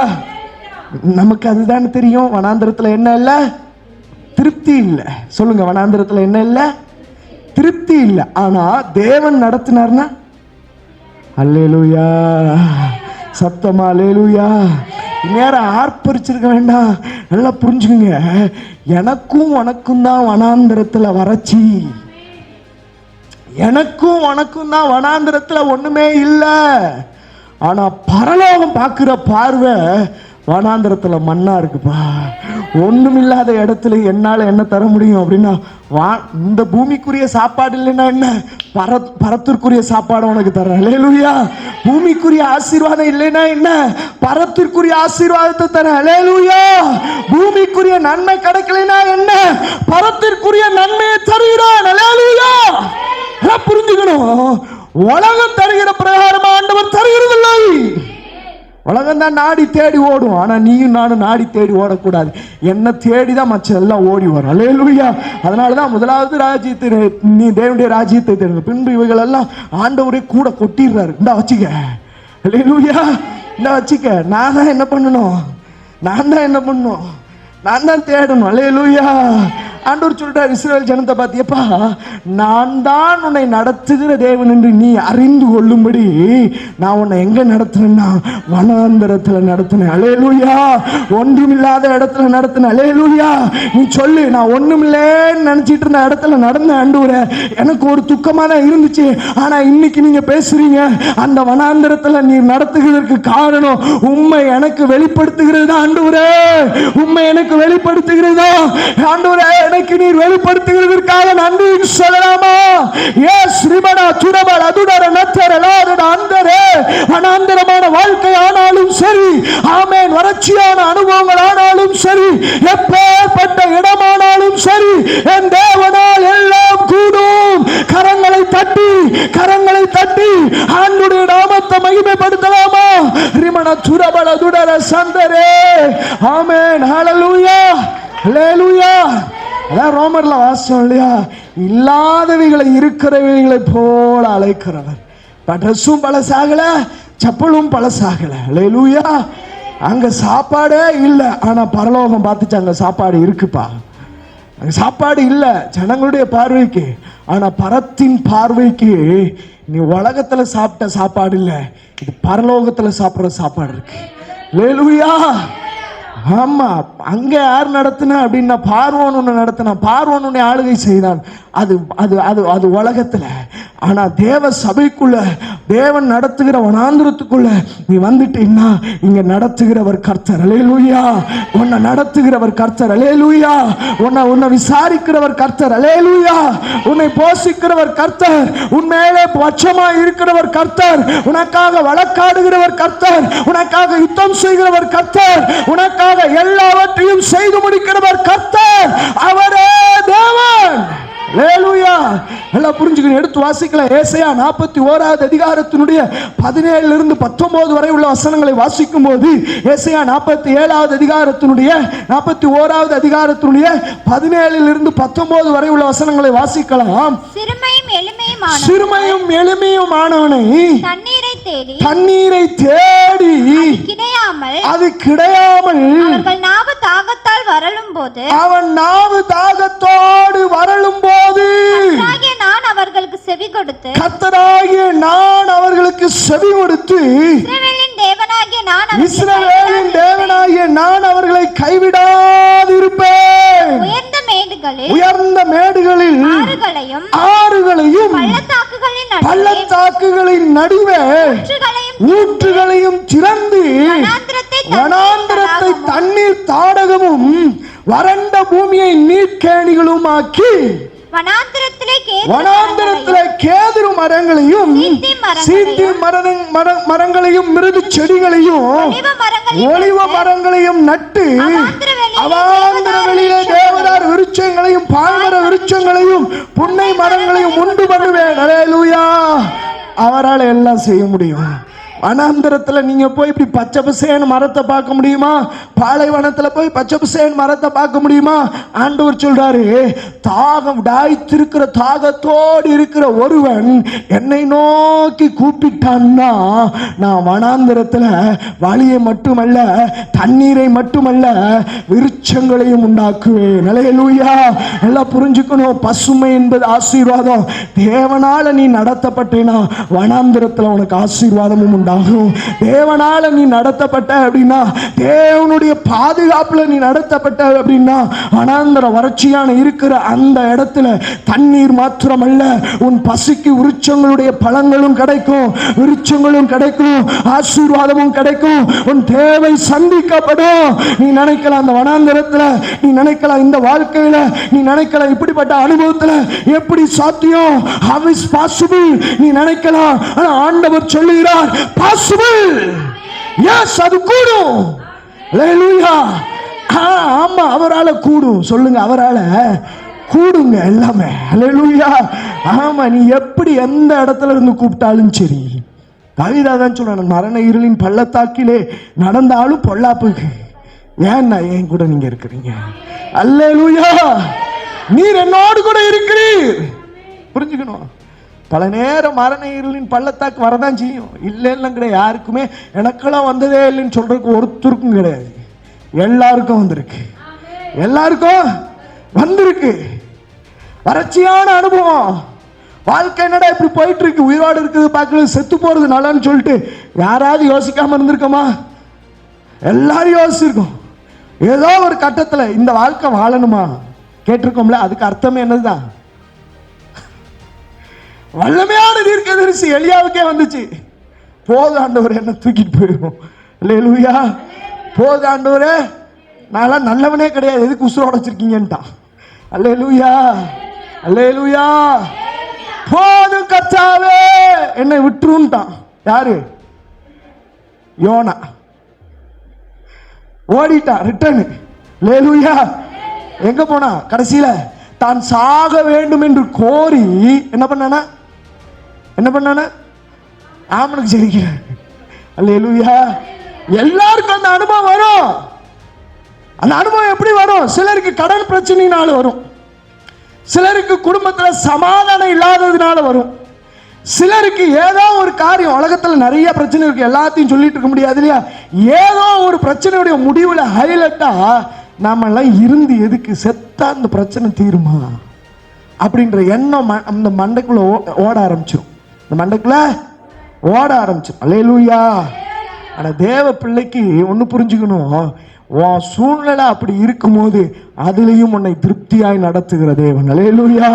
நமக்கு அதுதான் தெரியும். வனாந்திரத்தில் என்ன இல்லை? திருப்தி இல்லை. சொல்லுங்க, வனாந்திரத்தில் என்ன இல்லை? திருப்தி இல்லை. ஆனா தேவன் நடத்தினார்னா அல்லேலூயா. சத்தமா அல்லேலூயா. நேரம் ஆர்ப்பரிச்சிருக்க வேண்டாம். நல்லா புரிஞ்சுக்குங்க, எனக்கும் உனக்கும் தான் வனாந்திரத்தில் வறட்சி, எனக்கும் உனக்கும் தான் வனாந்திரத்துல ஒண்ணுமே இல்லை. ஆனா பரலோகம் பார்க்கிற பார்வை வனாந்திரத்துல மண்ணா இருக்குப்பா. ஒண்ணும் இல்லாத இடத்துல என்னால என்ன தர முடியும் அப்படின்னா, இந்த பூமிக்குரிய சாப்பாடு இல்லைன்னா என்ன, பரத்திற்குரிய சாப்பாடு உனக்கு தரேன். அல்லேலூயா. பூமிக்குரிய ஆசீர்வாதம் இல்லைன்னா என்ன, பரத்திற்குரிய ஆசீர்வாதத்தை தரேன். அல்லேலூயா. பூமிக்குரிய நன்மை கிடைக்கலைன்னா என்ன, பரத்திற்குரிய நன்மையை தருகிறான். அல்லேலூயா. புரிஞ்சுக்கணும், உலகம் தருகிற பிரகாரம் ஆண்டவர் தருகிறதில்லை. உலகம் தான் நாடி தேடி ஓடும். ஆனா நீயும் நானும் நாடி தேடி ஓடக்கூடாது. என்ன தேடிதான் மச்சம் எல்லாம் ஓடி வரும். அல்லேலூயா. அதனாலதான் முதலாவது ராஜ்யத்தை நீ தேவனுடைய ராஜ்யத்தை தேடுங்க, பின்பு இவைகள் எல்லாம் ஆண்டவரே கூட கொட்டிடுறாரு. இந்த வச்சுக்க. அல்லேலூயா. இந்த வச்சுக்க. நான் தான் என்ன பண்ணணும்? நான் தான் தேடணும். அல்லேலூயா. ஆண்டவர் சொல்றார் இஸ்ரவேல் ஜனத்தை பார்த்தியப்பா, நான் தான் உன்னை நடத்துகிற தேவன் என்று நீ அறிந்து கொள்ளும்படி நான் உன்னை எங்க நடத்தினா, வனாந்தரத்துல நடத்தினேன். அல்லேலூயா. ஒன்றுமில்லாத இடத்துல நடத்தினேன். அல்லேலூயா. நீ சொல்லு, நான் ஒண்ணுமில்லைன்னு நினைச்சிட்டு இருந்த இடத்துல நடந்த ஆண்டவரே, எனக்கு ஒரு துக்கமா தான் இருந்துச்சு. ஆனா இன்னைக்கு நீங்க பேசுறீங்க, அந்த வனாந்தரத்துல நீ நடத்துகிறதுக்கு காரணம் உண்மை எனக்கு வெளிப்படுத்துகிறது ஆண்டவரே. உண்மை எனக்கு வெளிப்படுத்துகிறதா ஆண்டவரே. எனக்கு நீர் வெளிப்படுத்துகிறதற்காக நன்றி சொல்லலாமா? எஸ் ரிபனா துரபல் அதுடர நத்தரலாத அந்தரே வனாந்தரமான வாழ்க்கை ஆனாலும் சரி, ஆமென், வறட்சியான அனுபவங்கள் ஆனாலும் சரி, எப்பேற்பட்ட இடமானாலும் சரி, என் தேவனால் எல்லாம் கூடும். கரங்களை தட்டி ஆண்டவருடைய நாமத்தை மகிமைப்படுத்தலாமா? ரிமனா துரபல் அதுடர சந்தரே. ஆமென். ஹல்லேலூயா. ஹல்லேலூயா. அதான் ரோமர்ல வாசம் இல்லையா, இல்லாதவைகளை இருக்கிறவைகளை போல அழைக்கிறவர். ட்ரெஸ்ஸும் பழசாகல, செப்பலும் பழசாகல. அல்லேலூயா. அங்க சாப்பாடே இல்லை, ஆனா பரலோகம் பார்த்துச்சு அங்க சாப்பாடு இருக்குப்பா. அங்க சாப்பாடு இல்லை ஜனங்களுடைய பார்வைக்கு, ஆனா பரத்தின் பார்வைக்கு நீ உலகத்துல சாப்பிட்ட சாப்பாடு இல்லை, இது பரலோகத்துல சாப்பிடுற சாப்பாடு இருக்கு. அல்லேலூயா. ஆமா, அங்க யார் நடத்தினா அப்படின்னா பார்வோன் ஒன்று நடத்தினான், பார்வோன் ஒன்று ஆளுகை செய்தான். அது அது அது அது உலகத்துல. ஆனா தேவ சபைக்குள்ள, தேவன் நடத்துகிற வனாந்திரத்துக்குள்ள நீ வந்துட்டீன்னா இங்க நடத்துகிறவர் கர்த்தர். அல்லேலூயா. உன்னை நடத்துகிறவர் கர்த்தர். அல்லேலூயா. உன்னை விசாரிக்கிறவர் கர்த்தர். அல்லேலூயா. உன்னை போஷிக்கிறவர் கர்த்தர். உன் மேலே பட்சமா இருக்கிறவர் கர்த்தர். உனக்காக வழக்காடுகிறவர் கர்த்தர். உனக்காக யுத்தம் செய்கிறவர் கர்த்தர். உனக்காக எல்லாவற்றையும் செய்து முடிக்கிறவர் கர்த்தர். அவரே தேவன். அல்லேலூயா. எல்லாம் புரிஞ்சுக்கணும். எடுத்து வாசிக்கலாம். ஏசாயா 41வது அதிகாரத்தினுடைய 17 இருந்து 19 வரை உள்ள வசனங்களை வாசிக்கும் போது, ஏசாயா 47வது அதிகாரத்தினுடைய 41வது அதிகாரத்தினுடைய 17 இருந்து 19 வரை உள்ள வசனங்களை வாசிக்கலாம். சிறுமையும் எளிமையுமானவனை தண்ணீரை தேடி அது கிடையாமல் அவன் நாவு தாகத்தோடு வரலும் போது நான் அவர்களுக்கு செவி கொடுத்து கர்த்தராகிய நான் அவர்களுக்கு செவி கொடுத்து இஸ்ரவேலின் தேவனாகிய நான் அவர்களை கைவிடாதிருப்பேன். உயர்ந்த மேடுகளில் ஆறுகளையும் பள்ளத்தாக்குகளின் நடுவே ஊற்றுகளையும் திறந்து வனாந்திரத்தை தண்ணீர் தாடகமும் வறண்ட பூமியை நீர்க்கேணிகளும் ஆக்கி வனாந்திரத்திலே கேதுரு மரங்களையும் சீத்தி மரங்களையும் மிருது செடிகளையும் ஒலிவ மரங்களையும் நட்டு அவாந்திர வெளியிலே தேவதார் விருட்சங்களையும் பாய்மர விருட்சங்களையும் புன்னை மரங்களையும் உண்டு பண்ணுவேன். அல்லேலூயா. அவரால் எல்லாம் செய்ய முடியும். வனாந்திரத்துல நீங்க போய் இப்படி பச்சை பசேன்னு மரத்தை பார்க்க முடியுமா? பாலைவனத்துல போய் பச்சை பசேன்னு மரத்தை பார்க்க முடியுமா? ஆண்டவர் சொல்றாரு, தாகம் தாய்த்திருக்கிற தாகத்தோடு இருக்கிற ஒருவன் என்னை நோக்கி கூப்பிட்டான்னா நான் வனாந்திரத்துல வழியை மட்டுமல்ல தண்ணீரை மட்டுமல்ல விருட்சங்களையும் உண்டாக்குவேன். அல்லேலூயா. எல்லாம் புரிஞ்சுக்கணும். பசுமை என்பது ஆசீர்வாதம். தேவனால நீ நடத்தப்பட்டேனா வனாந்திரத்துல உனக்கு ஆசீர்வாதமும் உண்டாகும். தேவனால நீ நடத்தப்பட்ட அப்படின்னா, தேவனுடைய பாதுகாப்புல நீ நடத்தப்பட்ட அப்படின்னா, வனாந்தர வறட்சியான இருக்கிற அந்த இடத்துல தண்ணீர் மாத்திரமல்ல உன் பசிக்கு விருட்சங்களுடைய பழங்களும் கிடைக்கும், விருட்சங்களும் கிடைக்கும், ஆசீர்வாதமும் கிடைக்கும். உன் தேவை சந்திக்கப்படும். நீ நினைக்கலாம் அந்த வனாந்தரத்துல, நீ நினைக்கலாம் இந்த வாழ்க்கையில, நீ நினைக்கலாம் இப்படிப்பட்ட அனுபவத்துல எப்படி சாத்தியம்? How is possible? நீ நினைக்கலாம். ஆனா ஆண்டவர் சொல்லுகிறார் possible. Yes, அது கூடும். அல்லேலூயா. ஆமா, அவரால கூடும். சொல்லுங்க, அவரால கூடுங்க எல்லாமே. அல்லேலூயா. ஆமா, நீ எப்படி எந்த இடத்துல இருந்து கூப்பிட்டாலும் சரி. கவிதா தான் சொல்றான், மரண இருளின் பள்ளத்தாக்கிலே நடந்தாலும் பொல்லாப்புக்கு ஏன்னா என் கூட நீங்க இருக்கிறீங்க. அல்லேலூயா. நீர் என்னோடு கூட இருக்கிறீர். புரிஞ்சுக்கணும். பல நேரம் மரண இருளின் பள்ளத்தாக்கு வரதான் செய்யும். இல்லைன்னு கிடையாது. யாருக்குமே எனக்கெல்லாம் வந்ததே இல்லைன்னு சொல்றதுக்கு ஒருத்தருக்கும் கிடையாது. எல்லாருக்கும் வந்திருக்கு. எல்லாருக்கும் வந்திருக்கு. வறட்சியான அனுபவம். வாழ்க்கை என்னடா இப்படி போயிட்டு இருக்கு, உயிரோடு இருக்குது பார்க்கறது, செத்து போறது நல்லான்னு சொல்லிட்டு யாராவது யோசிக்காம இருந்திருக்கோமா? எல்லாரும் யோசிச்சிருக்கோம். ஏதோ ஒரு கட்டத்தில் இந்த வாழ்க்கை வாழணுமா கேட்டிருக்கோம்ல. அதுக்கு அர்த்தமே என்னதுதான்? வல்லமையான தீர்க்கதரிசி எலியாவுக்கே வந்துச்சு. போது ஆண்டவரே, என்ன தூக்கிட்டு போயிடும். அல்லேலூயா. போது ஆண்டவரே, நான் நல்லவனே கிடையாது, எதுக்கு உசுரோட வச்சிருக்கீங்கன்ட்டான். அல்லேலூயா. அல்லேலூயா. போதும் கர்த்தாவே, என்னை விட்டுருன்ட்டான். யாரு? யோனா. ஓடிட்டான். ரிட்டர்ன். அல்லேலூயா. எங்க போனா? கடைசியில தான் சாக வேண்டும் என்று கோரி என்ன பண்ணானா? என்ன பண்ணானா? ஆமனுக்கு சிரிக்கிறார். அல்லேலூயா. எல்லாருக்கும் அந்த அனுபவம் வரும். அந்த அனுபவம் எப்படி வரும்? சிலருக்கு கடன் பிரச்சனையினால வரும், சிலருக்கு குடும்பத்தில் சமாதானம் இல்லாததுனால வரும், சிலருக்கு ஏதோ ஒரு காரியம். உலகத்தில் நிறைய பிரச்சனை இருக்கு, எல்லாத்தையும் சொல்லிட்டு இருக்க முடியாது இல்லையா? ஏதோ ஒரு பிரச்சனையுடைய முடிவில் ஹைலைட்டா நாமெல்லாம் இருந்து எதுக்கு செத்தா அந்த பிரச்சனை தீருமா அப்படின்ற எண்ணம் அந்த மண்டைக்குள்ள ஓட ஆரம்பிச்சிடும். இந்த மண்டைக்குள்ள ஓட ஆரம்பிச்சிடும். அல்லேலூயா. ஆனா தேவ பிள்ளைக்கு ஒன்று புரிஞ்சுக்கணும். உன் சூழ்நிலை அப்படி இருக்கும்போது அதிலையும் உன்னை திருப்தியாய் நடத்துகிற தேவன். அல்லேலூயா.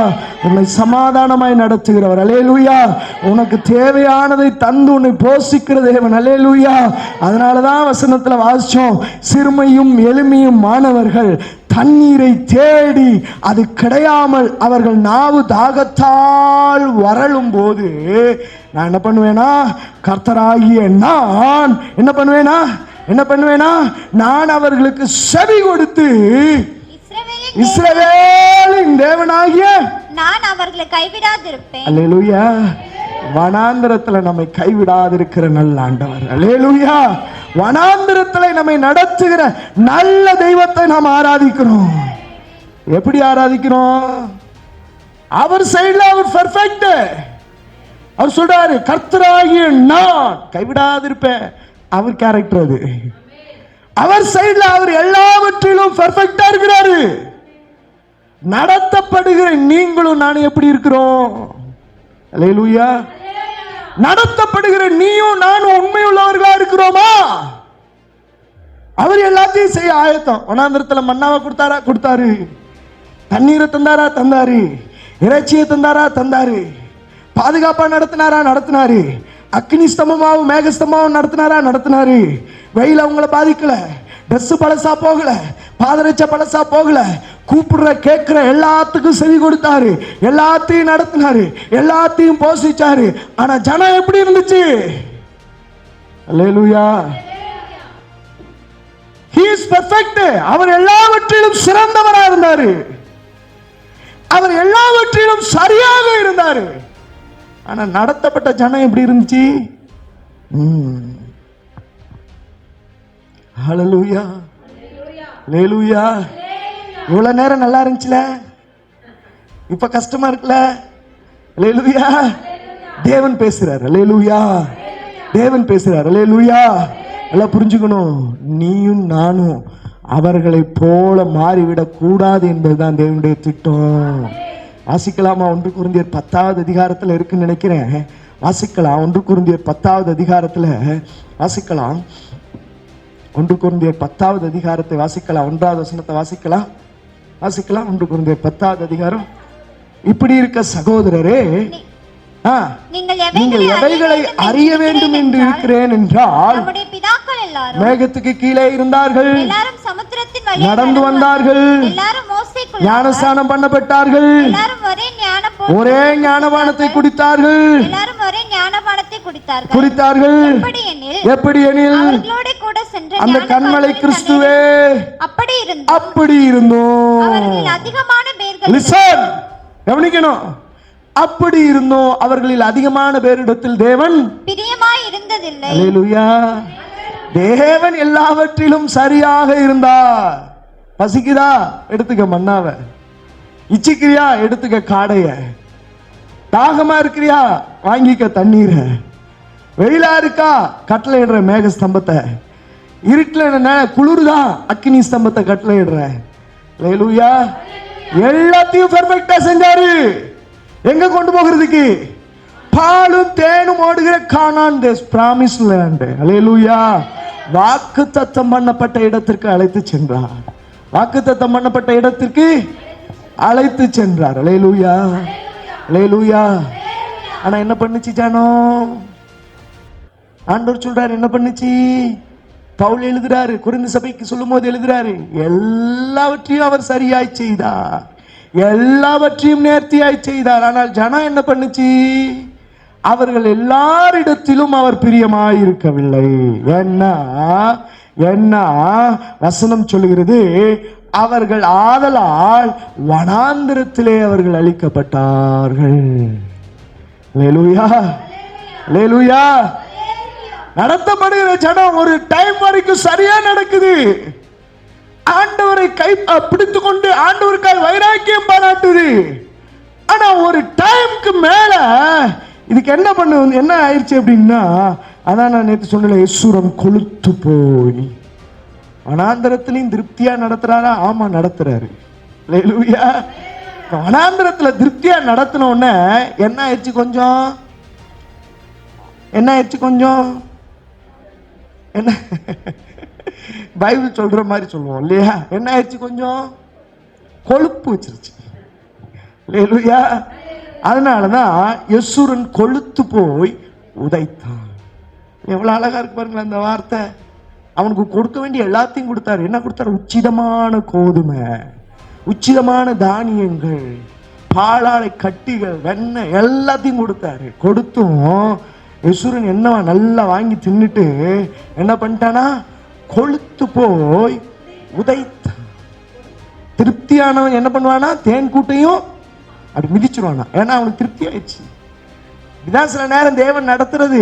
உன்னை சமாதானமாய் நடத்துகிறவர். அல்லேலூயா. உனக்கு தேவையானதை தந்து உன்னை போஷிக்கிற தேவன். அல்லேலூயா. அதனாலதான் வசனத்துல வாசிச்சோம், சிறுமையும் எளிமையும் மாணவர்கள் தண்ணீரை தேடி அது கிடையாமல் அவர்கள் நாவு தாகத்தால் வரலும் போது நான் என்ன பண்ணுவேனா, கர்த்தராகிய நான் என்ன பண்ணுவேனா நான் அவர்களுக்கு செவி கொடுத்து இஸ்ரவேலின் தேவனாகிய நான் அவர்களை கைவிடாதிருப்பேன். அல்லேலூயா. வனாந்திரத்துல நம்மை கைவிடாதிருக்கிற நல்ல ஆண்டவர். அல்லேலூயா. வனாந்திரத்துல நம்மை நடத்துகிற நல்ல தெய்வத்தை நாம் ஆராதிக்கிறோம். எப்படி ஆராதிக்கிறோம்? அவர் சைடுல அவர் பெர்ஃபெக்ட். அவர் சொல்றாரு, கர்த்தராகிய நான் கைவிடாதிருப்பேன். அவர் கேரக்டர் அது. அவர் சைடுல அவர் எல்லாவற்றிலும் பெர்ஃபெக்ட்டா இருக்கிறாரு. நடத்தப்படுகிற நீங்களும் நானும் எப்படி இருக்கிறோம்? அல்லேலூயா. நடத்தப்படுகிற நீயும் நானும் உண்மையுள்ளவர்களா இருக்கிறோமா? அவர் எல்லாத்தையும் செய்ய ஆயத்தம். வனாந்திரத்துல மன்னாவை கொடுத்தாரு, தண்ணீரை தந்தாரு, இறைச்சியை தந்தாரு, பாதுகாப்பா நடத்தினாரு, அக்னி ஸ்தம்பமாவும் மேகஸ்தம்பமாவும் நடத்தினாரு. வெயில் அவங்கள பாதிக்கல, ட்ரெஸ் பழசா போகல, பாதரட்ச பழசா போகல, கூப்பிடுற கேட்கிற எல்லாத்துக்கும் செவி கொடுத்தாரு, எல்லாத்தையும் நடத்தினாரு, எல்லாத்தையும் போஷிச்சாரு. ஆனா ஜனம் எப்படி இருந்துச்சு? அல்லேலூயா. He is perfect. அவர் எல்லாவற்றிலும் சிறந்தவராக இருந்தாரு. அவர் எல்லாவற்றிலும் சரியாக இருந்தாரு. ஆனா நடத்தப்பட்ட ஜனம் எப்படி இருந்துச்சு? ஹல்லேலூயா. அல்லேலூயா. இவ்வளவு நேரம் நல்லா இருந்துச்சுல, இப்ப கஷ்டமா இருக்குல்ல? அல்லேலூயா. தேவன் பேசுறார். அல்லேலூயா. தேவன் பேசுறார். அல்லேலூயா. எல்லாம் புரிஞ்சுக்கணும், நீயும் நானும் அவர்களை போல மாறிவிடக் கூடாது என்பதுதான் தேவனுடைய திட்டம். வாசிக்கலாமா? 1 கொரிந்தியர் 10வது அதிகாரத்துல இருக்குன்னு நினைக்கிறேன். வாசிக்கலாம். 1 கொரிந்தியர் 10வது அதிகாரத்துல வாசிக்கலாம். 1 கொரிந்தியர் 10வது அதிகாரத்தை வாசிக்கலாம். 1வது வசனத்தை வாசிக்கலாம். 1 கொரிந்தியர் 10வது அதிகாரம். இப்படி இருக்க சகோதரரே, நீங்கள் எவைகளை அறிய வேண்டும் என்று இருக்கிறேன் என்றால், மேகத்துக்கு கீழே இருந்தார்கள், நடந்து வந்தார்கள், ஞானஸ்நானம் பண்ணப்பட்டார்கள், ஒரே ஞானபானத்தை குடித்தார்கள். எப்படி எனில் அந்த கன்மலை கிறிஸ்துவே அப்படி இருந்தோம். கவனிக்கணும். அப்படி இருந்தோம், அவர்களில் அதிகமான பேரிடத்தில் தேவன் பிரியமாய் இருந்ததில்லை. அல்லேலூயா. தேவன் எல்லாவற்றிலும் சரியாக இருந்தார். பசிக்குதா? எடுத்துக்க மன்னாவை. இச்சிக்கிறியா? எடுத்துக்க காடைய. தாகமா இருக்கிறியா? வாங்கிக்க தண்ணீரை. வெயிலா இருக்கா? கட்டளை இடுற மேக ஸ்தம்பத்தை. இருட்டுல குளிர்தான், அக்கினி ஸ்தம்பத்தை கட்டளை இடுற. அல்லேலூயா. எல்லாத்தையும் பெர்ஃபெக்ட்டா செஞ்சாரு. எங்க கொண்டு போகிறதுக்கு? பாலும் தேனும் ஓடுகிற கானான் தேசம், பிராமிஸ் லேண்ட். அல்லேலூயா. வாக்குத்தத்தம் பண்ணப்பட்ட இடத்திற்கு அழைத்து சென்றார். வாக்குத்தத்தம் பண்ணப்பட்ட இடத்திற்கு அழைத்து சென்றார். அல்லேலூயா. அல்லேலூயா. ஆனா என்ன பண்ணுச்சு ஜனம்? ஆண்டவர் சொல்றாரு, என்ன பண்ணுச்சு? பவுல் எழுதுறாரு, கொரிந்து சபைக்கு சொல்லும் போது எழுதுறாரு, எல்லாவற்றையும் அவர் சரியாய் செய்தார், எல்லாவற்றையும் நேர்த்தியாய் செய்தார். ஆனால் ஜனம் என்ன பண்ணுச்சு? அவர்கள் எல்லாரிடத்திலும் அவர் பிரியமாய் இருக்கவில்லை. என்ன வசனம் சொல்லுகிறது? அவர்கள் ஆதலால் வனாந்திரத்திலே அவர்கள் அழிக்கப்பட்டார்கள். அல்லேலூயா. அல்லேலூயா. நடத்தப்படுகிற ஜனம் ஒரு டைம் வரைக்கும் சரியா நடக்குது. ஆண்டவரை கை பிடித்து கொண்டு ஆண்டவருக்காய் வைராக்கியம் பாராட்டுது. ஆனா ஒரு டைமுக்கு மேல இதுக்கு என்ன ஆயிடுச்சு அப்படின்னா, அதான் நான் நேற்று சொன்னல, எசுரம் கொளுத்து போய் வனாந்திரத்திலையும் திருப்தியா நடத்துறாரா? ஆமா, நடத்துறாரு. அல்லேலூயா. வனாந்திரத்துல திருப்தியா நடத்தினோடனே என்ன ஆயிடுச்சு? கொஞ்சம் என்ன பைபிள் சொல்ற மாதிரி சொல்லுவோம் இல்லையா? என்ன ஆயிடுச்சு? கொஞ்சம் கொழுப்பு வச்சிருச்சு. அல்லேலூயா. அதனாலதான் யெசூரன் கொழுத்து போய் உதைத்தான். எவ்வளவு அழகா இருக்கு பாருங்களேன் அந்த வார்த்தை. அவனுக்கு கொடுக்க வேண்டிய எல்லாத்தையும் கொடுத்தாரு. என்ன கொடுத்தாரு? உச்சிதமான கோதுமை, உச்சிதமான தானியங்கள், பாலாடை கட்டிகள், வெண்ணெய் எல்லாத்தையும் கொடுத்தாரு. கொடுத்தும் யெசூரன் என்னவா நல்லா வாங்கி தின்னுட்டு என்ன பண்ணிட்டானா? கொழுத்து போய் உதைத்தான். திருப்தியானவன் என்ன பண்ணுவானா? தேன் கூட்டையும் அப்படி மிதிச்சிருவானா. ஏன்னா அவனுக்கு திருப்தி ஆயிடுச்சு. இதான் சில நேரம் தேவன் நடத்துறது.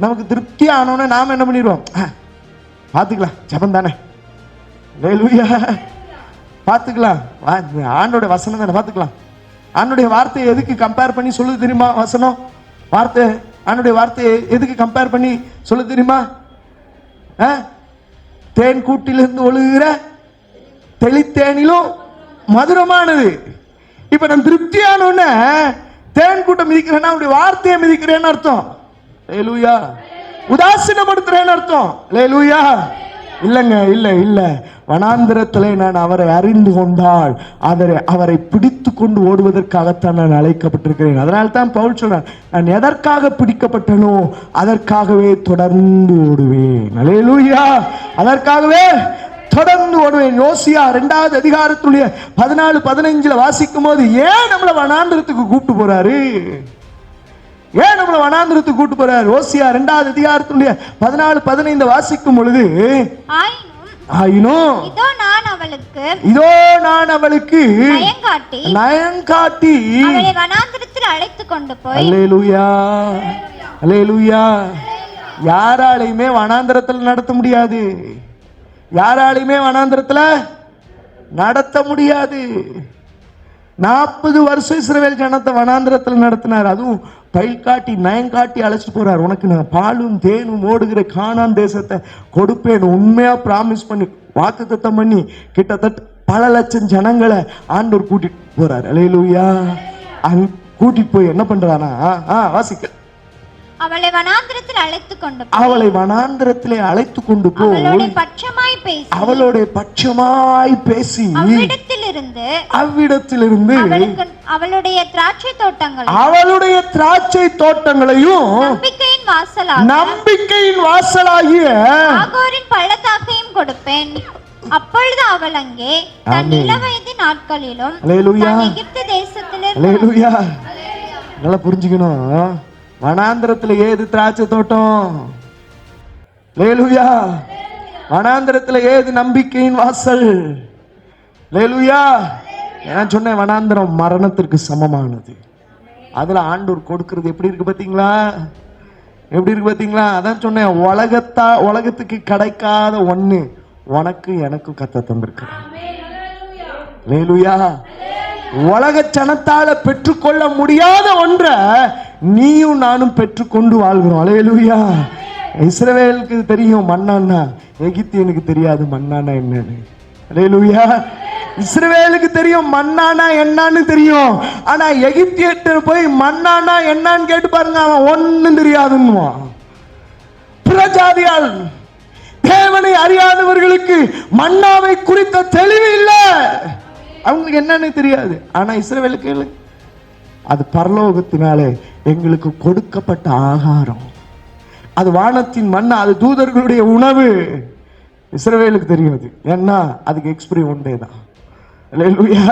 நமக்கு திருப்தி ஆனோன்னு நாம என்ன பண்ணிடுவோம்? பார்த்துக்கலாம், ஜபம் தானே, அல்லேலூயா, பார்த்துக்கலாம், ஆண்டோட வசனம் தானே, பார்த்துக்கலாம். ஆண்டோடைய வார்த்தையை எதுக்கு கம்பேர் பண்ணி சொல்லுது தெரியுமா? வசனம் வார்த்தை, ஆண்டோடைய வார்த்தையை எதுக்கு கம்பேர் பண்ணி சொல்லுது தெரியுமா? தேன் கூட்டிலிருந்து ஒழுகுற தெளித்தேனிலும் மதுரமானது. இப்ப நான் திருப்தியானோன்னு தேன் கூட்டம் மிதிக்கிறேன்னா அவருடைய வார்த்தையை மிதிக்கிறேன்னு அர்த்தம். அல்லேலூயா. உதாசீனப்படுத்துறேன்னு அர்த்தம். அல்லேலூயா. இல்லைங்க, இல்ல இல்ல. வனாந்திரத்திலே நான் அவரை அறிந்து கொண்டால் அவரை பிடித்து கொண்டு ஓடுவதற்காகத்தான் நான் அழைக்கப்பட்டிருக்கிறேன். அதனால தான் பவுல் சொல்றான், நான் எதற்காக பிடிக்கப்பட்டனோ அதற்காகவே தொடர்ந்து ஓடுவேன். அல்லேலூயா. அதற்காகவே தொடர்ந்து ஓடுவேன். யோசியா 2வது அதிகாரத்துடைய 14-15 வாசிக்கும் போது ஏன் நம்மளை வனாந்திரத்துக்கு கூப்பிட்டு போறாரு? ஏன் நம்மளை வனாந்திரத்துக்கு கூப்பிட்டு போறாரு? யோசியா 2வது அதிகாரத்துடைய 14-15 வாசிக்கும் பொழுது, ஆயினும் இதோ நான் அவளுக்கு நயங்காட்டி அவளை வனாந்திரத்தில் அழைத்து கொண்டு போய். அல்லேலூயா, அல்லேலூயா. யாராலையுமே வனாந்திரத்தில் நடத்த முடியாது. யாராலையுமே வனாந்திரத்துல நடத்த முடியாது. 40 வருஷம் இஸ்ரவேல் ஜனத்தை வனாந்திரத்தில் நடத்தினார். அதுவும் பயில் காட்டி நயங்காட்டி அழைச்சிட்டு போறார். உனக்கு நான் பாலும் தேனும் ஓடுகிற கானான் தேசத்தை கொடுப்பேன் உண்மையா பிராமிஸ் பண்ணி வாக்குத்தத்தம் பண்ணி கிட்டத்தட்ட பல லட்சம் ஜனங்களை ஆண்டவர் கூட்டிட்டு போறார். அல்லேலூயா. கூட்டிட்டு போய் என்ன பண்றானா? வாசிக்க, அவளை வனாந்திரத்தில் அழைத்து கொண்டு போய், அவளை வனாந்திரத்திலே அழைத்து கொண்டு போய் அவளுடைய பட்சமாய் பேசி அவ்விடத்திலிருந்து அவளுடைய திராட்சை தோட்டங்களையும் நம்பிக்கையின் வாசலாகிய ஆகோரின் பள்ளத்தாக்கையும் கொடுப்பேன். அப்பொழுது அவள் அங்கே தன் இளவயது நாட்களிலும் எகிப்து தேசத்திலிருந்து. நல்லா புரிஞ்சுக்கணும். வனாந்திரத்துல ஏது திராட்சை தோட்டம்? அல்லேலூயா. வனாந்திரத்துல ஏது நம்பிக்கையின் வாசல்? அல்லேலூயா. நான் சொன்னேன், வனாந்திரம் மரணத்திற்கு சமமானது. அதுல ஆண்டவர் கொடுக்கிறது எப்படி இருக்கு பாத்தீங்களா? எப்படி இருக்கு பாத்தீங்களா? அதான் சொன்னேன், உலகத்துக்கு கிடைக்காத ஒண்ணு உனக்கு எனக்கு கத்த தந்திருக்கிறார். அல்லேலூயா. உலக ஜனத்தால பெற்றுக்கொள்ள முடியாத ஒன்றை நீயும் நானும் பெற்றுக்கொண்டு வாழ்கிறோம். அல்லேலூயா. இஸ்ரவேலுக்கு தெரியும் மன்னான்னா, எகிப்தியனுக்கு தெரியாது மன்னானா என்னன்னு. அல்லேலூயா. இஸ்ரவேலுக்கு தெரியும் மன்னானா என்னன்னு தெரியும். ஆனா எகிப்தியர்கிட்ட போய் மன்னானா என்னன்னு கேட்டு பாருங்க, அவன் ஒன்னும் தெரியாதுன்னுவான். பிரஜாதியால் தேவனை அறியாதவர்களுக்கு மன்னாவை குறித்த தெளிவு இல்லை. அவங்களுக்கு என்னன்னு தெரியாது. ஆனா இஸ்ரவேலுக்கு அது பரலோகத்தினாலே எங்களுக்கு கொடுக்கப்பட்ட ஆகாரம். அது வானத்தின் மன்னா, அது தூதர்களுடைய உணவு. இஸ்ரவேலுக்கு தெரியாது. ஏன்னா அதுக்கு எக்ஸ்பிரி ஒன்றே தான். அல்லேலூயா.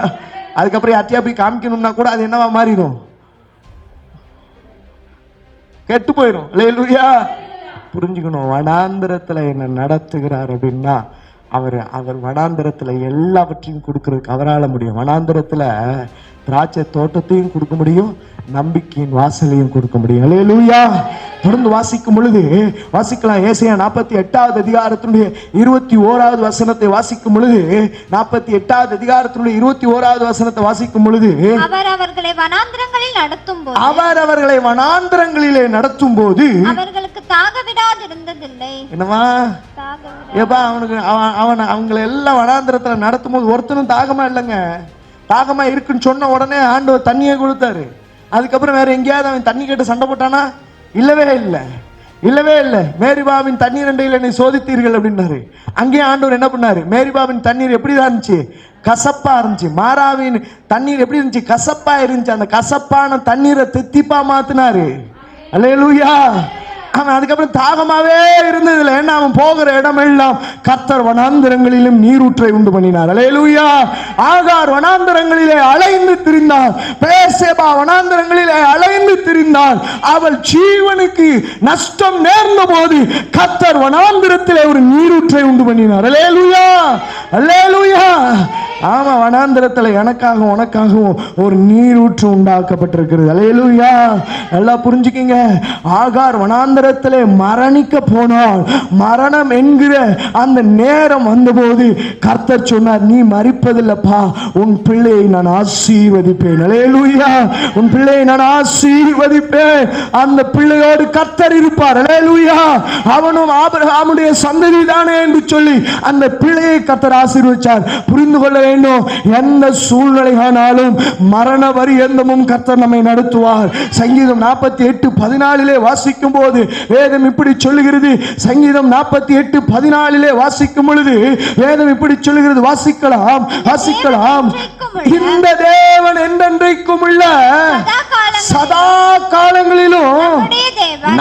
அதுக்கப்புறம் யார்ட்டையா போய் காமிக்கணும்னா கூட அது என்னவா மாறிடும்? கெட்டு போயிடும். அல்லேலூயா. புரிஞ்சுக்கணும். வனாந்திரத்துல என்ன நடத்துகிறார் அப்படின்னா அவர் வனாந்திரத்துல எல்லாவற்றையும் கொடுக்கறதுக்கு அவரால் முடியும். வனாந்திரத்துல திராட்சை தோட்டத்தையும் கொடுக்க முடியும், நம்பிக்கையின் வாசலையும் கொடுக்க முடியும். அல்லேலூயா. தொடர்ந்து வாசிக்கும் பொழுது வாசிக்கலாம். ஏசாயா 48வது அதிகாரத்தினுடைய 21வது வசனத்தை வாசிக்கும் பொழுது, 48வது அதிகாரத்தினுடைய 21வது வசனத்தை வாசிக்கும் பொழுது, அவர் அவர்களை வனாந்திரங்களில் நடத்தும் போது அவர்களுக்கு தாக விடாது இருந்ததில்லை. என்னவா? ஏப்பா அவங்களை எல்லாம் வனாந்திரத்துல நடத்தும் போது ஒருத்தனும் தாகமா இல்லைங்க. தாகமா இருக்குன்னு சொன்ன உடனே ஆண்டவர் தண்ணியை கொடுத்தாரு. அதுக்கப்புறம் வேற எங்கேயாவது அவன் தண்ணி கேட்டு சண்டை போட்டானா? இல்லவே இல்லை. இல்லவே இல்லை. மேரிபாவின் தண்ணீர் அண்டையில் என்னை சோதித்தீர்கள் அப்படின்னாரு. அங்கேயே ஆண்டவர் என்ன பண்ணாரு? மேரிபாவின் தண்ணீர் எப்படிதான் இருந்துச்சு? கசப்பா இருந்துச்சு. மாறாவின் தண்ணீர் எப்படி இருந்துச்சு? கசப்பா இருந்துச்சு. அந்த கசப்பான தண்ணீரை தித்திப்பா மாத்தினாரு. அல்லேலூயா. அவன் அதுக்கப்புறம் தாகமாவே இருந்ததில்லை. ஏன்னா அவன் போகிற இடமெல்லாம் கர்த்தர் வனாந்தரங்களிலும் நீரூற்றை உண்டு பண்ணினார். அல்லேலூயா. ஆகார் வனாந்தரங்களிலே அலைந்து திரிந்தாள். பேர்சேபா வனாந்தரங்களிலே அலைந்து திரிந்தாள். அவள் ஜீவனுக்கு நஷ்டம் நேர்ந்த போது கர்த்தர் வனாந்தரத்திலே ஒரு நீரூற்றை உண்டு பண்ணினார். அல்லேலூயா, அல்லேலூயா. ஆமா, வனாந்தரத்தில் எனக்காகவும் உனக்காகவும் ஒரு நீரூற்று உண்டாக்கப்பட்டிருக்கிறது. அல்லேலூயா. நல்லா புரிஞ்சுக்கிங்க. ஆகார் வனாந்தரத்திலே மரணிக்க போனால், மரணம் என்கிற அந்த நேரம் வந்தபோது கர்த்தர் சொன்னார், நீ மரிப்பதில்லப்பா, உன் பிள்ளையை நான் ஆசீர்வதிப்பேன். அல்லேலூயா. உன் பிள்ளையை நான் ஆசீர்வதிப்பேன். அந்த பிள்ளையோடு கர்த்தர் இருப்பார். அல்லேலூயா. அவனும் ஆபிரகாமுடைய சந்ததி தானே என்று சொல்லி அந்த பிள்ளையை கர்த்தர் ஆசீர்வதிச்சார். புரிந்து கொள்ள வேண்டும், எந்த சூழ்நிலை ஆனாலும் மரண பரியந்தமும் கர்த்தர் நம்மை நடத்துவார். சங்கீதம் 48:14 வாசிக்கும் போது வேதம் இப்படி சொல்லுகிறது. சங்கீதம் 48:14 வாசிக்கும் பொழுது வேதம் இப்படி சொல்லுகிறது. வாசிக்கலாம், வாசிக்கலாம். இந்த தேவன் என்றென்றைக்கும் உள்ள சதா காலங்களிலும்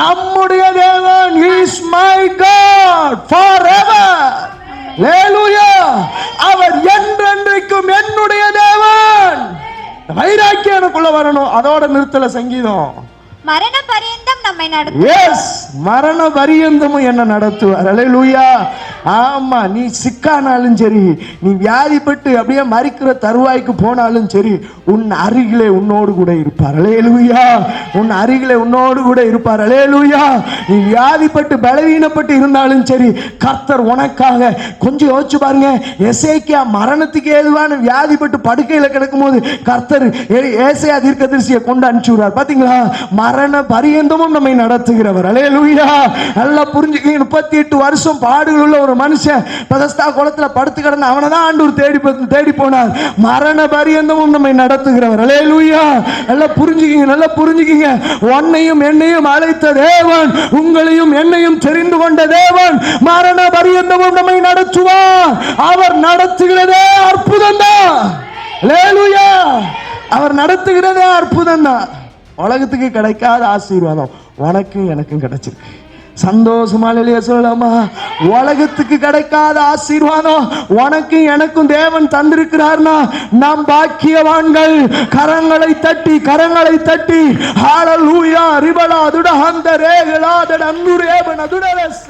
நம்முடைய தேவன் இஸ் மை காட் forever. அல்லேலூயா. அவர் என்றென்றைக்கும் என்னுடைய தேவன். வைராக்கியம் எனக்குள்ள வரணும். அதோட நிறுத்தல சங்கீதம். மரண பரியந்தம் நம்மை நடத்துவார். எஸ், மரண பரியந்தமும் என்ன நடத்துவார். அல்லேலூயா. ஆமா, நீ சிக்கானாலும் சரி, நீ வியாதிப்பட்டு அப்படியே மரிக்கிற தருவாய்க்கு போனாலும் சரி, உன் அருகிலே உன்னோடு கூட இருப்பார். அல்லேலூயா. உன் அருகிலே உன்னோடு கூட இருப்பார். அல்லேலூயா. நீ வியாதிப்பட்டு பலவீனப்பட்டு இருந்தாலும் சரி, கர்த்தர் உனக்காக. கொஞ்சம் யோசிச்சு பாருங்க. எசேக்கியா மரணத்துக்கு ஏதுவான வியாதிப்பட்டு படுக்கையில கிடக்கும் போது கர்த்தர் ஏசாயா தீர்க்கதரிசியை கொண்டு அனுப்பிச்சுறார். பாத்தீங்களா? மரண பரியந்தமும் நம்மை நடத்துகிறவர். அல்லேலூயா. நல்லா புரிஞ்சுக்க. 38 வருஷம் பாடுகள் உள்ள ஒரு மனுஷன் பெதஸ்தா குளத்துல படுத்து கிடந்த அவனை தான் ஆண்டவர் தேடி போனார். மரண பரியந்தமும் நம்மை நடத்துகிறவர். அல்லேலூயா. நல்லா புரிஞ்சுக்கிங்க, நல்லா புரிஞ்சுக்கிங்க. உன்னையும் என்னையும் அழைத்த தேவன், உங்களையும் என்னையும் தெரிந்து கொண்ட தேவன் மரண பரியந்தமும் நம்மை நடத்துவார். அவர் நடத்துகிறதே அற்புதம் தான். அல்லேலூயா. அவர் நடத்துகிறதே அற்புதம் தான். உலகத்துக்கு கிடைக்காத ஆசீர்வாதம் உனக்கும் எனக்கும் கிடைச்சிருக்கு. சந்தோஷமா இல்லையா சொல்லலாமா? உலகத்துக்கு கிடைக்காத ஆசீர்வாதம் உனக்கும் எனக்கும் தேவன் தந்திருக்கிறார்னா நாம் பாக்கியவான்கள். கரங்களை தட்டி, கரங்களை தட்டி ஹalleluya ரிபலா துட அந்த ரேகலா தட அந்துரேபன துடரஸ்